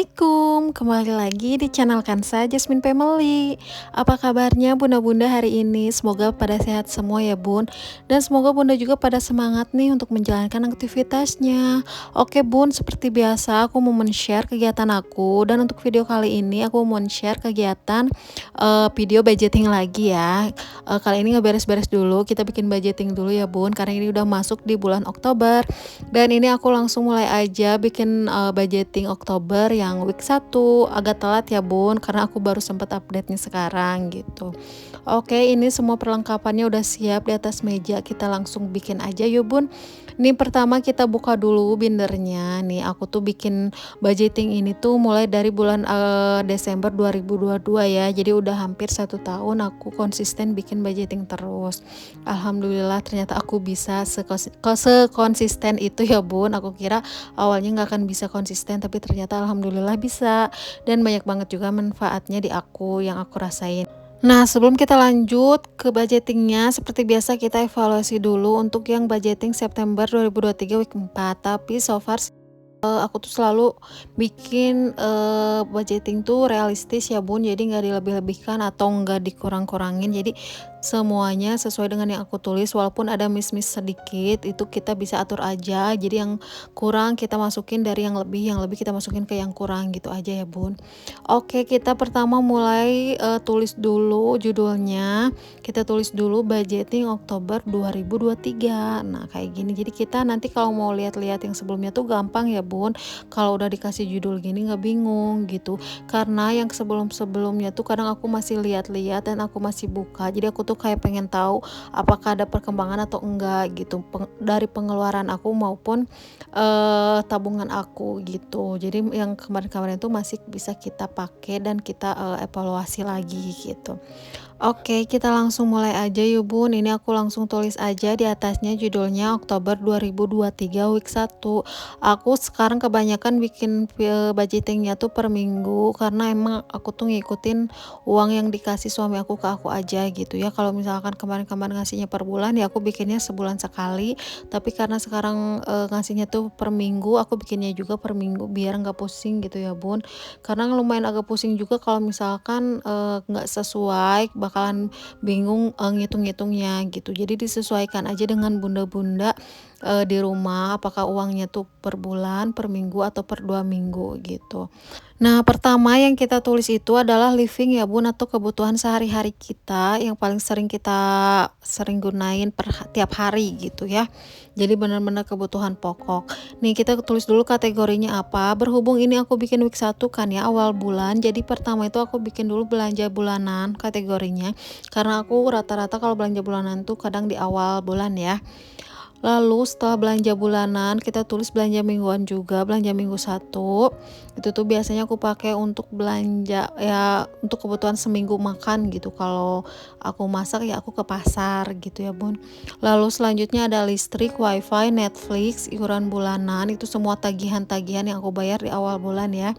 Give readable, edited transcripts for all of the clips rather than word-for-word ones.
Assalamualaikum, kembali lagi di channel Kansa Jasmine Family. Apa kabarnya bunda-bunda hari ini? Semoga pada sehat semua ya bun. Dan semoga bunda juga pada semangat nih untuk menjalankan aktivitasnya. Oke bun, seperti biasa aku mau men-share kegiatan aku. Dan untuk video kali ini aku mau share kegiatan video budgeting lagi ya. Kali ini nggak beres-beres dulu, kita bikin budgeting dulu ya bun. Karena ini udah masuk di bulan Oktober. Dan ini aku langsung mulai aja bikin budgeting Oktober yang week 1. Agak telat ya bun, karena aku baru sempat update-nya sekarang gitu. Oke, ini semua perlengkapannya udah siap di atas meja, kita langsung bikin aja yuk bun. Ini pertama kita buka dulu bindernya. Nih aku tuh bikin budgeting ini tuh mulai dari bulan Desember 2022 ya. Jadi udah hampir 1 tahun aku konsisten bikin budgeting terus. Alhamdulillah ternyata aku bisa sekonsisten itu ya bun. Aku kira awalnya nggak akan bisa konsisten, tapi ternyata alhamdulillah bisa, dan banyak banget juga manfaatnya di aku yang aku rasain. Nah, sebelum kita lanjut ke budgetingnya, seperti biasa kita evaluasi dulu untuk yang budgeting September 2023 week 4. Tapi so far aku tuh selalu bikin budgeting tuh realistis ya bun, jadi nggak dilebih-lebihkan atau nggak dikurang-kurangin, jadi semuanya sesuai dengan yang aku tulis. Walaupun ada miss-miss sedikit itu kita bisa atur aja, jadi yang kurang kita masukin dari yang lebih kita masukin ke yang kurang gitu aja ya bun. Oke, kita pertama mulai tulis dulu judulnya. Kita tulis dulu budgeting Oktober 2023. Nah kayak gini, jadi kita nanti kalau mau lihat-lihat yang sebelumnya tuh gampang ya bun. Kalau udah dikasih judul gini nggak bingung gitu, karena yang sebelum-sebelumnya tuh kadang aku masih lihat-lihat dan aku masih buka, jadi aku tuh kayak pengen tahu apakah ada perkembangan atau enggak gitu dari pengeluaran aku maupun tabungan aku gitu. Jadi yang kemarin-kemarin tuh masih bisa kita pakai dan kita evaluasi lagi gitu. Oke, kita langsung mulai aja yuk bun. Ini aku langsung tulis aja di atasnya judulnya Oktober 2023 week 1. Aku sekarang kebanyakan bikin budgetingnya tuh per minggu, karena emang aku tuh ngikutin uang yang dikasih suami aku ke aku aja gitu ya. Kalau misalkan kemarin-kemarin ngasihnya per bulan ya aku bikinnya sebulan sekali. Tapi karena sekarang ngasihnya tuh per minggu, aku bikinnya juga per minggu biar nggak pusing gitu ya bun. Karena lumayan agak pusing juga kalau misalkan nggak sesuai, bakalan bingung ngitung-ngitungnya gitu. Jadi disesuaikan aja dengan bunda-bunda di rumah, apakah uangnya tuh per bulan, per minggu, atau per 2 minggu gitu. Nah, pertama yang kita tulis itu adalah living ya bun, atau kebutuhan sehari-hari kita yang paling kita sering gunain tiap hari gitu ya. Jadi benar-benar kebutuhan pokok. Nih kita tulis dulu kategorinya apa. Berhubung ini aku bikin week 1 kan ya, awal bulan. Jadi pertama itu aku bikin dulu belanja bulanan kategorinya. Karena aku rata-rata kalau belanja bulanan tuh kadang di awal bulan ya. Lalu setelah belanja bulanan kita tulis belanja mingguan juga. Belanja minggu 1 itu tuh biasanya aku pakai untuk belanja ya, untuk kebutuhan seminggu makan gitu. Kalau aku masak ya aku ke pasar gitu ya bun. Lalu selanjutnya ada listrik, wifi, Netflix, iuran bulanan. Itu semua tagihan-tagihan yang aku bayar di awal bulan ya.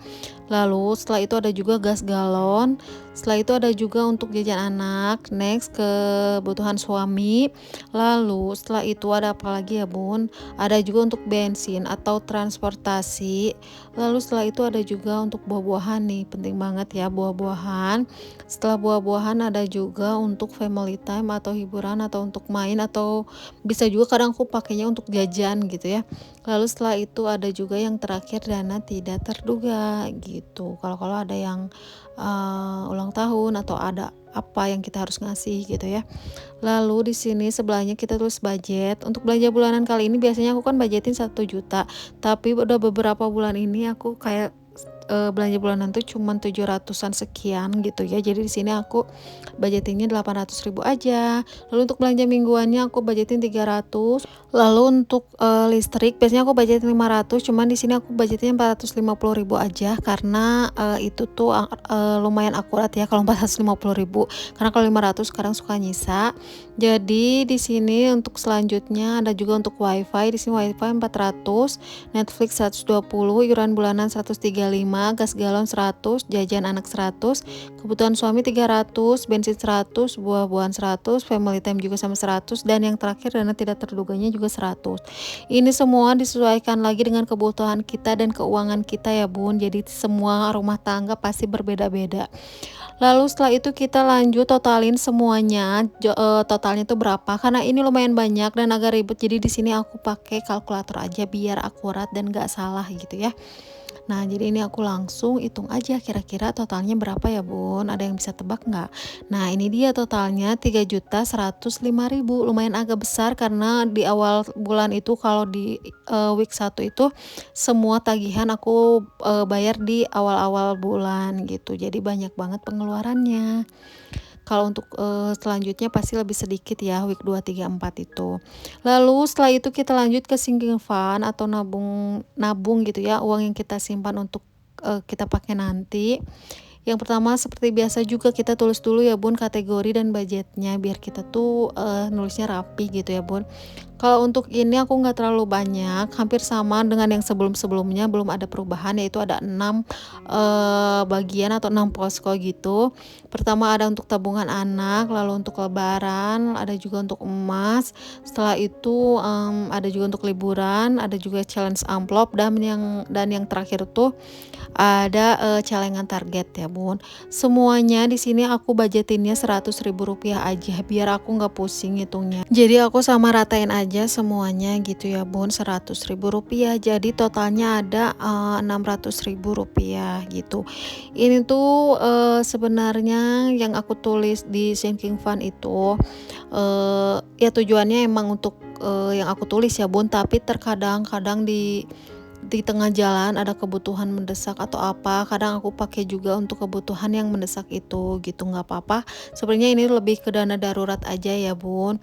Lalu setelah itu ada juga gas galon. Setelah itu ada juga untuk jajan anak. Next kebutuhan suami. Lalu setelah itu ada apa lagi ya bun? Ada juga untuk bensin atau transportasi. Lalu setelah itu ada juga untuk buah-buahan nih, penting banget ya buah-buahan. Setelah buah-buahan ada juga untuk family time atau hiburan atau untuk main, atau bisa juga kadang aku pakainya untuk jajan gitu ya. Lalu setelah itu ada juga yang terakhir dana tidak terduga gitu. Kalau ada yang ulang tahun atau ada apa yang kita harus ngasih gitu ya. Lalu di sini sebelahnya kita tulis budget. Untuk belanja bulanan kali ini biasanya aku kan budgetin 1 juta. Tapi udah beberapa bulan ini aku kayak belanja bulanan tuh cuman 700-an sekian gitu ya. Jadi di sini aku budgetingnya 800.000 aja. Lalu untuk belanja mingguannya aku budgetin 300. Lalu untuk listrik biasanya aku budgetin 500, cuman di sini aku budgetin 450.000 aja, karena itu tuh lumayan akurat ya kalau 450.000. Karena kalau 500 sekarang suka nyisa. Jadi di sini untuk selanjutnya ada juga untuk wifi. Di sini wifi 400, Netflix 120, iuran bulanan 135, 5, gas galon 100, jajan anak 100, kebutuhan suami 300, bensin 100, buah-buahan 100, family time juga sama 100, dan yang terakhir dana tidak terduganya juga 100. Ini semua disesuaikan lagi dengan kebutuhan kita dan keuangan kita ya bun, jadi semua rumah tangga pasti berbeda-beda. Lalu setelah itu kita lanjut totalin semuanya, totalnya itu berapa, karena ini lumayan banyak dan agak ribet, jadi di sini aku pakai kalkulator aja biar akurat dan gak salah gitu ya. Nah, jadi ini aku langsung hitung aja kira-kira totalnya berapa ya bun, ada yang bisa tebak nggak? Nah, ini dia totalnya 3.105.000, lumayan agak besar karena di awal bulan itu kalau di week 1 itu semua tagihan aku bayar di awal-awal bulan gitu, jadi banyak banget pengeluarannya. Kalau untuk selanjutnya pasti lebih sedikit ya, week 2, 3, 4 itu. Lalu setelah itu kita lanjut ke sinking fund atau nabung gitu ya, uang yang kita simpan untuk kita pakai nanti. Yang pertama seperti biasa juga kita tulis dulu ya bun kategori dan budgetnya biar kita tuh nulisnya rapi gitu ya bun. Kalau untuk ini aku nggak terlalu banyak, hampir sama dengan yang sebelum-sebelumnya, belum ada perubahan, yaitu ada 6 bagian atau 6 posko gitu. Pertama ada untuk tabungan anak, lalu untuk lebaran, ada juga untuk emas. Setelah itu ada juga untuk liburan, ada juga challenge amplop, dan yang terakhir tuh ada celengan target ya bun. Semuanya di sini aku budgetinnya Rp100.000 aja biar aku nggak pusing hitungnya. Jadi aku sama ratain aja semuanya gitu ya bun, Rp100.000. Jadi totalnya ada Rp600.000 gitu. Ini tuh sebenarnya yang aku tulis di sinking fund itu ya tujuannya emang untuk yang aku tulis ya bun, tapi terkadang di tengah jalan ada kebutuhan mendesak atau apa, kadang aku pakai juga untuk kebutuhan yang mendesak itu gitu, nggak apa-apa. Sebenarnya ini lebih ke dana darurat aja ya bun.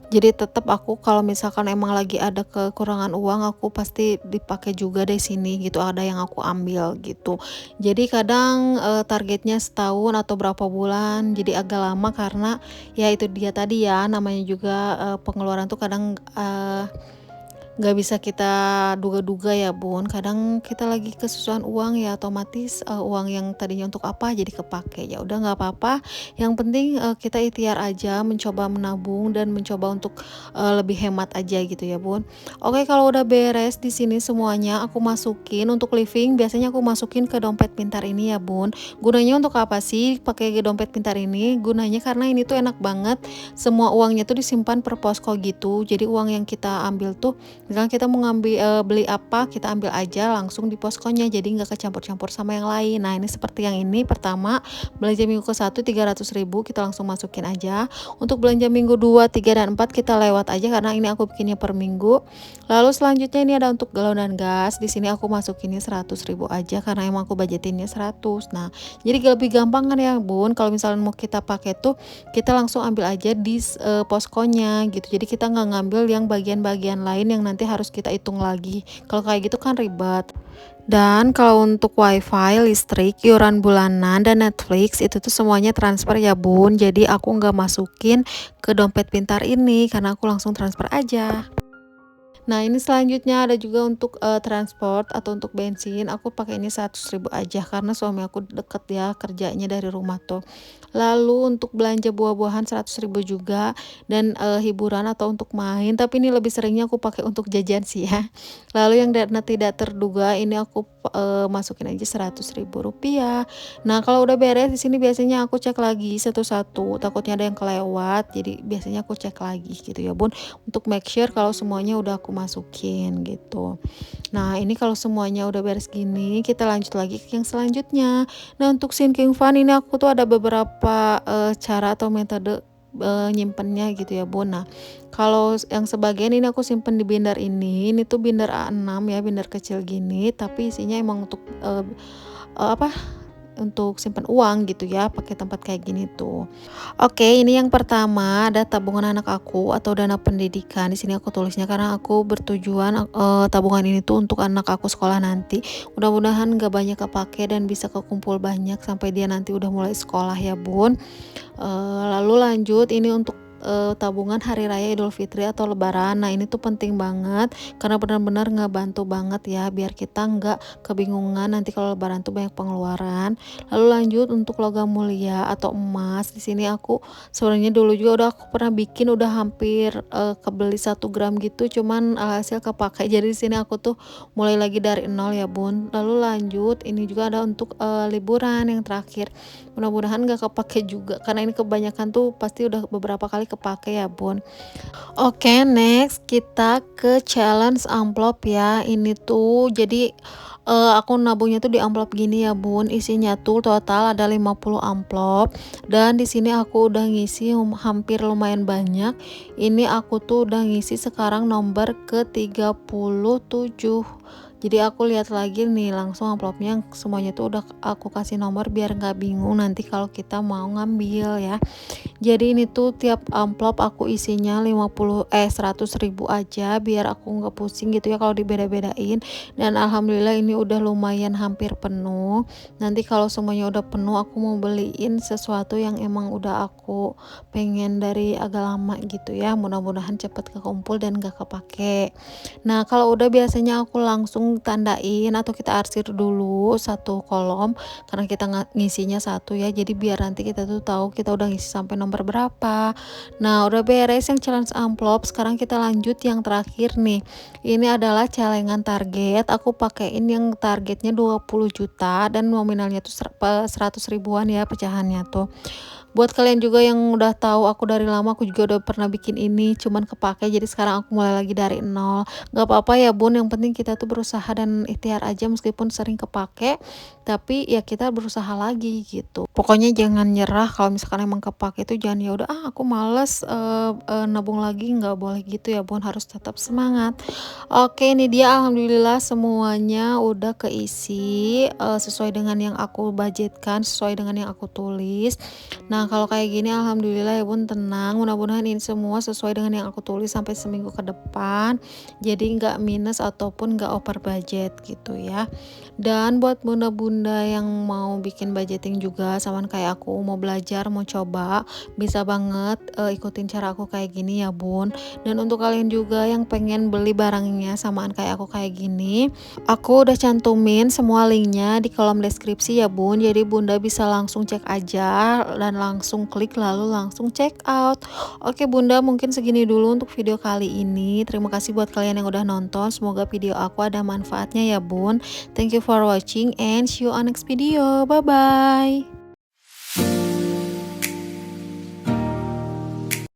Jadi tetap aku kalau misalkan emang lagi ada kekurangan uang, aku pasti dipakai juga dari sini gitu, ada yang aku ambil gitu. Jadi kadang targetnya setahun atau berapa bulan, jadi agak lama karena ya itu dia tadi ya, namanya juga pengeluaran tuh kadang nggak bisa kita duga-duga ya bun, kadang kita lagi kesusahan uang ya otomatis uang yang tadinya untuk apa jadi kepake. Ya udah nggak apa-apa, yang penting kita ikhtiar aja mencoba menabung dan mencoba untuk lebih hemat aja gitu ya bun. Oke, kalau udah beres di sini semuanya aku masukin untuk living, biasanya aku masukin ke dompet pintar ini ya bun. Gunanya untuk apa sih pakai dompet pintar ini? Gunanya karena ini tuh enak banget, semua uangnya tuh disimpan per posko gitu, jadi uang yang kita ambil tuh, misalnya kita mau ngambil beli apa, kita ambil aja langsung di poskonya, jadi nggak kecampur-campur sama yang lain. Nah, ini seperti yang ini, pertama belanja minggu ke-1 300.000 kita langsung masukin aja. Untuk belanja minggu 2, 3, dan 4 kita lewat aja karena ini aku bikinnya per minggu. Lalu selanjutnya ini ada untuk galon dan gas. Di sini aku masukinnya 100.000 aja karena emang aku budgetinnya 100. Nah, jadi lebih gampang kan ya bun, kalau misalnya mau kita pakai tuh kita langsung ambil aja di poskonya gitu. Jadi kita nggak ngambil yang bagian-bagian lain yang nanti harus kita hitung lagi. Kalau kayak gitu kan ribet. Dan kalau untuk wifi, listrik, iuran bulanan, dan Netflix itu tuh semuanya transfer ya bun. Jadi aku nggak masukin ke dompet pintar ini karena aku langsung transfer aja. Nah, ini selanjutnya ada juga untuk transport atau untuk bensin, aku pakai ini 100.000 aja karena suami aku deket ya kerjanya dari rumah tuh. Lalu untuk belanja buah-buahan 100.000 juga, dan hiburan atau untuk main, tapi ini lebih seringnya aku pakai untuk jajan sih ya. Lalu yang dana tidak terduga ini aku masukin aja Rp100.000. Nah, kalau udah beres di sini biasanya aku cek lagi satu-satu, takutnya ada yang kelewat, jadi biasanya aku cek lagi gitu ya bun, untuk make sure kalau semuanya udah aku masukin gitu. Nah, ini kalau semuanya udah beres gini, kita lanjut lagi ke yang selanjutnya. Nah, untuk sinking fund ini aku tuh ada beberapa cara atau metode nyimpennya gitu ya bun. Nah, kalau yang sebagian ini aku simpen di binder ini tuh binder A6 ya, binder kecil gini, tapi isinya emang untuk apa, untuk simpan uang gitu ya, pakai tempat kayak gini tuh. Oke, ini yang pertama ada tabungan anak aku atau dana pendidikan. Di sini aku tulisnya karena aku bertujuan tabungan ini tuh untuk anak aku sekolah nanti. Mudah-mudahan gak banyak kepake dan bisa kekumpul banyak sampai dia nanti udah mulai sekolah ya bun. Lalu lanjut ini untuk tabungan hari raya Idul Fitri atau Lebaran. Nah, ini tuh penting banget karena benar-benar ngebantu banget ya biar kita nggak kebingungan nanti kalau Lebaran tuh banyak pengeluaran. Lalu lanjut untuk logam mulia atau emas. Di sini aku sebenarnya dulu juga udah aku pernah bikin, udah hampir kebeli 1 gram gitu, cuman alhasil kepakai. Jadi di sini aku tuh mulai lagi dari nol ya bun. Lalu lanjut ini juga ada untuk liburan yang terakhir, mudah-mudahan gak kepake juga karena ini kebanyakan tuh pasti udah beberapa kali kepake ya bun. Oke, next kita ke challenge amplop ya. Ini tuh jadi aku nabungnya tuh di amplop gini ya bun, isinya tuh total ada 50 amplop dan di sini aku udah ngisi hampir lumayan banyak. Ini aku tuh udah ngisi sekarang nomor ke 37. Jadi aku lihat lagi nih langsung amplopnya semuanya tuh udah aku kasih nomor biar nggak bingung nanti kalau kita mau ngambil ya. Jadi ini tuh tiap amplop aku isinya 100.000 aja biar aku nggak pusing gitu ya kalau dibeda-bedain. Dan alhamdulillah ini udah lumayan hampir penuh. Nanti kalau semuanya udah penuh aku mau beliin sesuatu yang emang udah aku pengen dari agak lama gitu ya, mudah-mudahan cepet kekumpul dan gak kepake. Nah kalau udah biasanya aku langsung tandain atau kita arsir dulu satu kolom karena kita ngisinya satu ya, jadi biar nanti kita tuh tahu kita udah ngisi sampai nomor berapa. Nah udah beres yang challenge amplop, sekarang kita lanjut yang terakhir nih. Ini adalah celengan target, aku pakein yang targetnya 20 juta dan nominalnya tuh 100 ribuan ya pecahannya tuh. Buat kalian juga yang udah tahu aku dari lama, aku juga udah pernah bikin ini cuman kepake, jadi sekarang aku mulai lagi dari nol. Gak apa-apa ya bun, yang penting kita tuh berusaha dan ikhtiar aja meskipun sering kepake, tapi ya kita berusaha lagi gitu. Pokoknya jangan nyerah, kalau misalkan emang kepake itu jangan ya udah aku males nabung lagi, nggak boleh gitu ya bun, harus tetap semangat. Oke, ini dia alhamdulillah semuanya udah keisi sesuai dengan yang aku budgetkan, sesuai dengan yang aku tulis. Nah kalau kayak gini alhamdulillah ya bun, tenang, mudah-mudahan ini semua sesuai dengan yang aku tulis sampai seminggu ke depan, jadi nggak minus ataupun nggak over budget gitu ya. Dan buat bunda-bunda yang mau bikin budgeting juga samaan kayak aku, mau belajar, mau coba, bisa banget ikutin cara aku kayak gini ya bun. Dan untuk kalian juga yang pengen beli barangnya samaan kayak aku kayak gini, aku udah cantumin semua linknya di kolom deskripsi ya bun, jadi bunda bisa langsung cek aja dan langsung klik lalu langsung check out. Oke bunda, mungkin segini dulu untuk video kali ini. Terima kasih buat kalian yang udah nonton, semoga video aku ada manfaatnya ya bun. Thank you for watching and see you on next video. Bye bye.